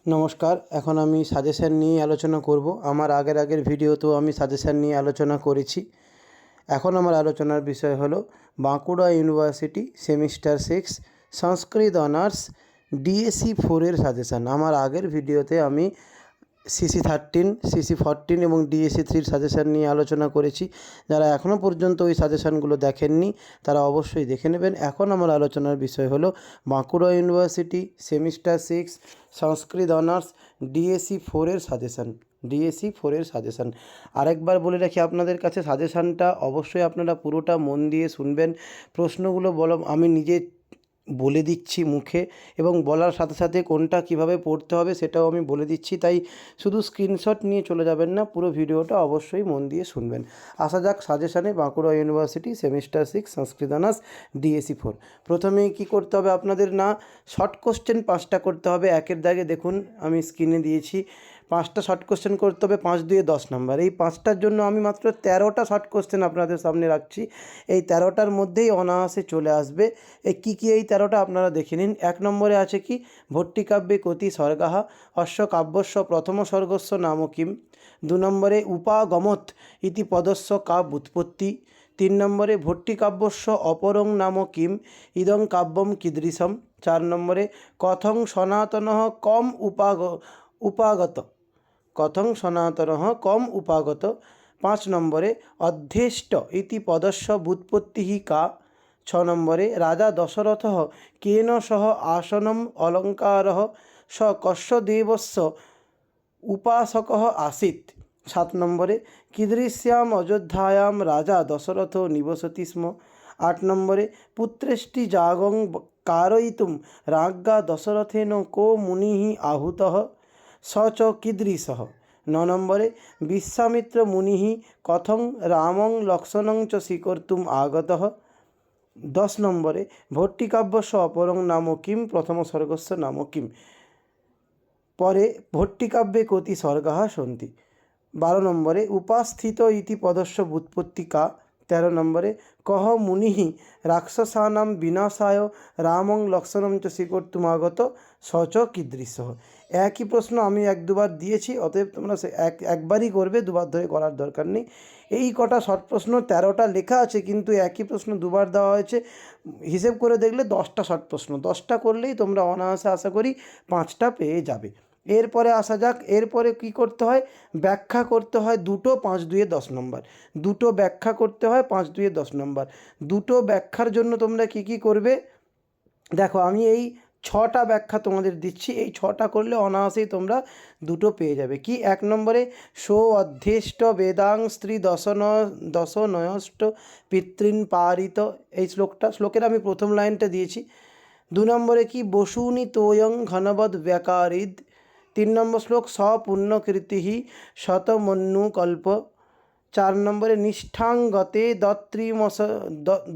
নমস্কার। এখন আমি সাজেশান নিয়ে আলোচনা করব। আমার আগের ভিডিওতেও আমি সাজেশান নিয়ে আলোচনা করেছি। এখন আমার আলোচনার বিষয় হলো বাঁকুড়া ইউনিভার্সিটি সেমিস্টার 6 সংস্কৃত অনার্স ডিএসসি 4 এর সাজেশান। আমার আগের ভিডিওতে আমি সিসি 13, সিসি 14 এবং ডিএসসি 3 সাজেশান নিয়ে আলোচনা করেছি। যারা এখনও পর্যন্ত ওই সাজেশানগুলো দেখেননি তারা অবশ্যই দেখে নেবেন। এখন আমার আলোচনার বিষয় হলো বাঁকুড়া ইউনিভার্সিটি সেমিস্টার 6 সংস্কৃত অনার্স ডিএসসি 4 এর সাজেশান। ডিএসসি 4 এর সাজেশান আরেকবার বলে রাখি আপনাদের কাছে, সাজেশানটা অবশ্যই আপনারা পুরোটা মন দিয়ে শুনবেন। প্রশ্নগুলো আমি নিজে বলে দিচ্ছি মুখে, এবং বলার সাথে সাথে কোনটা কিভাবে পড়তে হবে সেটাও আমি বলে দিচ্ছি। তাই শুধু স্ক্রিনশট নিয়ে চলে যাবেন না, পুরো ভিডিওটা অবশ্যই মন দিয়ে শুনবেন। আসা যাক সাজেশানে। বাঁকুড়া ইউনিভার্সিটি সেমিস্টার 6 সংস্কৃত অনার্স ডিএসসি 4। প্রথমেই কী করতে হবে আপনাদের, না শর্ট কোশ্চেন 5টা করতে হবে। একের দাগে দেখুন আমি স্ক্রিনে দিয়েছি 5টা শর্ট কোশ্চেন করতে হবে, 5 দুয়ে 10 নম্বর। এই 5টার জন্য আমি মাত্র 13টা শর্ট কোশ্চেন আপনাদের সামনে রাখছি। এই 13টার মধ্যেই অনায়াসে চলে আসবে। কী এই 13টা আপনারা দেখে নিন। 1 নম্বরে আছে কি, ভট্টিকাব্যে কতি স্বর্গাঃ অস্য কাব্যস্য প্রথম স্বর্গস্য নাম কিম। 2 নম্বরে উপাগমৎ ইতি পদস্য কাব্যুৎপত্তি। 3 নম্বরে ভট্টিকাব্যস্য অপরং নাম কিম ইদং কাব্যম কীদৃশম। 4 নম্বরে কথং সনাতনঃ কম উপাগত কথং সনাতনঃ কম উপাগত। 5 নম্বরে অধ্যেষ্ট ইতি পদস্য ব্যুৎপত্তিঃ কা। 6 নম্বরে রাজা দশরথः কেন সহ আসনম অলঙ্কারः স কস্য দেবস্য উপাসকः আসীৎ। 7 নম্বরে কীদৃশ্যাম অযোধ্যায়াম রাজা দশরথ নিবসতি স্ম। 8 নম্বরে পুত্রেষ্টি যাগং কারয়িতুম রাজ্ঞা দশরথেন কো মুনিঃ আহুতः স চ কীদৃশः। 9 নম্বরে বিশ্বামিত্র মুনিঃ কথং রামং লক্ষ্মণং চ স্বীকর্তুম আগতः। 10 নম্বরে ভট্টিকাব্যস্য অপরং নাম কিম প্রথম স্বর্গস্য নাম কিম। পরে ভট্টিকাব্যে কতি স্বর্গাঃ সন্তি। 12 নম্বরে উপাস্থিত ইতি পদস্য ব্যুৎপত্তি কা। 13 নম্বরে কহ মুনিঃ রাক্ষসানাং বিনাশায় রামং লক্ষ্মণং চ স্বীকর্তুমাগত স চ কীদৃশঃ। একই প্রশ্ন আমি 1-2বার দিয়েছি, অতএব তোমরা একবারই করবে, দুবার ধরে করার দরকার নেই। এই কটা শর্ট প্রশ্ন 13টা লেখা আছে, কিন্তু একই প্রশ্ন দুবার দেওয়া হয়েছে। হিসেব করে দেখলে 10টা শর্ট প্রশ্ন। 10টা করলেই তোমরা অনায়াসে আশা করি 5টা পেয়ে যাবে। এরপরে আসা যাক, এরপরে কি করতে হয়, ব্যাখ্যা করতে হয় দুটো 5 দুয়ে 10 নম্বর। দুটো ব্যাখ্যা করতে হয় 5 দুয়ে 10 নম্বর। দুটো ব্যাখ্যার জন্য তোমরা কি করবে দেখো, আমি এই 6টা ব্যাখ্যা তোমাদের দিচ্ছি। এই 6টা করলে অনায়াসেই তোমরা দুটো পেয়ে যাবে। কি, 1 নম্বরে সো অধ্যেষ্ট বেদাং স্ত্রী দশনয়ষ্ট পিতৃন পারিত। এই শ্লোকের আমি প্রথম লাইনটা দিয়েছি। 2 নম্বরে কি, বসুনি তোয়ং ঘনবদ ব্যাকারিদ। 3 নম্বর শ্লোক সপুণ্যকীর্তি শতমন্যুকল্প। 4 নম্বরে নিষ্ঠাঙ্গতে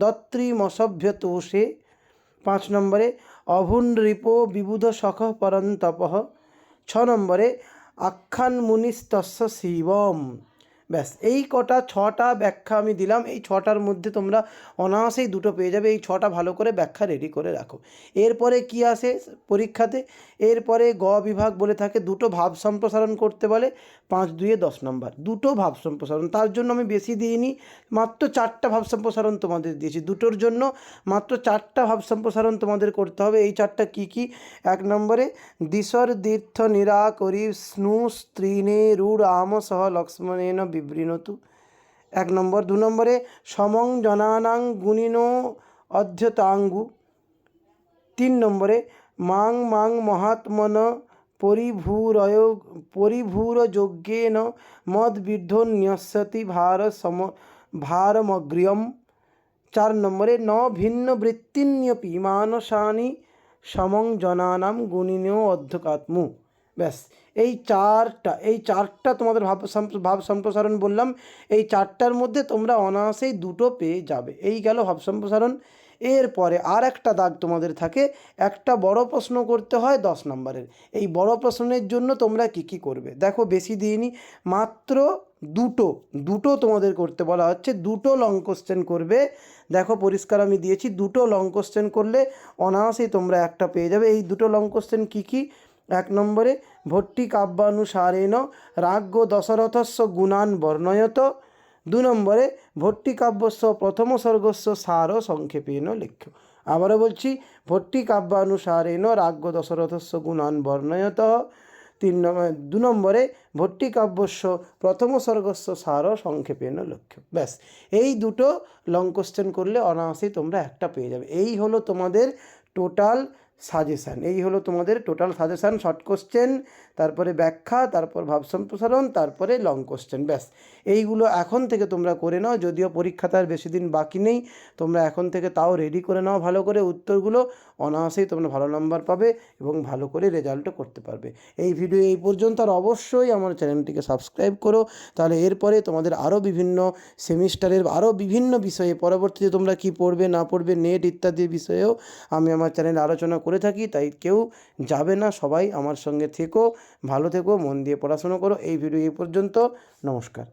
দত্রিমসভ্যতোষে। 5 নম্বরে অভুনৃপো বিবুধ সখ পরন্তপঃ। 6 নম্বরে আখ্যান মুনিস্তস্য শিবম। ব্যাস, এই কটা 6টা ব্যাখ্যা আমি দিলাম। এই 6টার মধ্যে তোমরা অনায়াসেই দুটো পেয়ে যাবে। এই 6টা ভালো করে ব্যাখ্যা রেডি করে রাখো। এরপরে কি আসে পরীক্ষাতে, এরপরে গ বিভাগ বলে থাকে দুটো ভাব সম্প্রসারণ করতে বলে 5 দুয়ে 10 নম্বর। দুটো ভাব সম্প্রসারণ, তার জন্য আমি বেশি দিইনি, মাত্র 4টা ভাব সম্প্রসারণ তোমাদের দিয়েছি। দুটোর জন্য মাত্র 4টা ভাব সম্প্রসারণ তোমাদের করতে হবে। এই 4টা কি, 1 নম্বরে দিশর তীর্থ নিরাকরি স্নু স্ত্রীনে রূঢ় আম সহ লক্ষ্মণেন বিবৃণতু। 1 নম্বর। 2 নম্বরে সমং জনানাং গুণিনো অধ্যতাঙ্গু। 3 নম্বরে মাং মহাত্মন পরিভূরযোগ্যেন মদ্বির্ধন্যস্যতি ভারমগ্রিয়ম। 4 নম্বরে ন ভিন্ন বৃত্তিন্যপি মানসানি সমং জনানাম গুণিনো অধ্যকাত্মু। ব্যাস, এই 4টা তোমাদের ভাব সম্প্রসারণ বললাম। এই 4টার মধ্যে তোমরা অনায়াসেই দুটো পেয়ে যাবে। এই গেল ভাব সম্প্রসারণ। এরপরে আর একটা দাগ তোমাদের থাকে, একটা বড় প্রশ্ন করতে হয় 10 নম্বরের। এই বড় প্রশ্নের জন্য তোমরা কি করবে দেখো, বেশি দিইনি, মাত্র দুটো তোমাদের করতে বলা হচ্ছে। দুটো লং কোশ্চেন করবে। দেখো পরিষ্কার আমি দিয়েছি, দুটো লং কোশ্চেন করলে অনায়াসেই তোমরা একটা পেয়ে যাবে। এই দুটো লং কোশ্চেন কি, এক নম্বরে ভট্টিকাব্যানুসারেণ রাজ্ঞ দশরথস্য গুণান বর্ণয়ত। 2 নম্বরে ভট্টিকাব্যস্য প্রথম সর্গস্য সার সংক্ষেপেণ লেখ্য। আবারও বলছি, ভট্টিকাব্যানুসারেণ রাজ্ঞ দশরথস্য গুণান বর্ণয়ত। 2 নম্বরে ভট্টিকাব্যস্য প্রথম সর্গস্য সার সংক্ষেপেণ লেখ্য। ব্যাস, এই দুটো লং কোশ্চেন করলে অনায়াসেই তোমরা একটা পেয়ে যাবে। এই হলো তোমাদের টোটাল সাজেশান, শর্ট কোশ্চেন, তারপরে ব্যাখ্যা, তারপর ভাব সম্প্রসারণ, তারপরে লং কোশ্চেন। ব্যাস, এইগুলো এখন থেকে তোমরা করে নাও। যদিও পরীক্ষা তার বেশি দিন বাকি নেই, তোমরা এখন থেকে তাও রেডি করে নাও ভালো করে উত্তরগুলো। অনায়াসেই তোমরা ভালো নাম্বার পাবে এবং ভালো করে রেজাল্টও করতে পারবে। এই ভিডিও এই পর্যন্ত, আর অবশ্যই আমার চ্যানেলটিকে সাবস্ক্রাইব করো, তাহলে এরপরে তোমাদের আরও বিভিন্ন সেমিস্টারের আরও বিভিন্ন বিষয়ে পরবর্তীতে তোমরা কি পড়বে না পড়বে, নেট ইত্যাদি বিষয়েও আমি আমার চ্যানেলে আলোচনা করে থাকি। তাই কেউ যাবে না, সবাই আমার সঙ্গে থেকো, ভালো থেকো, মন দিয়ে পড়াশোনা করো। এই ভিডিও এই পর্যন্ত, নমস্কার।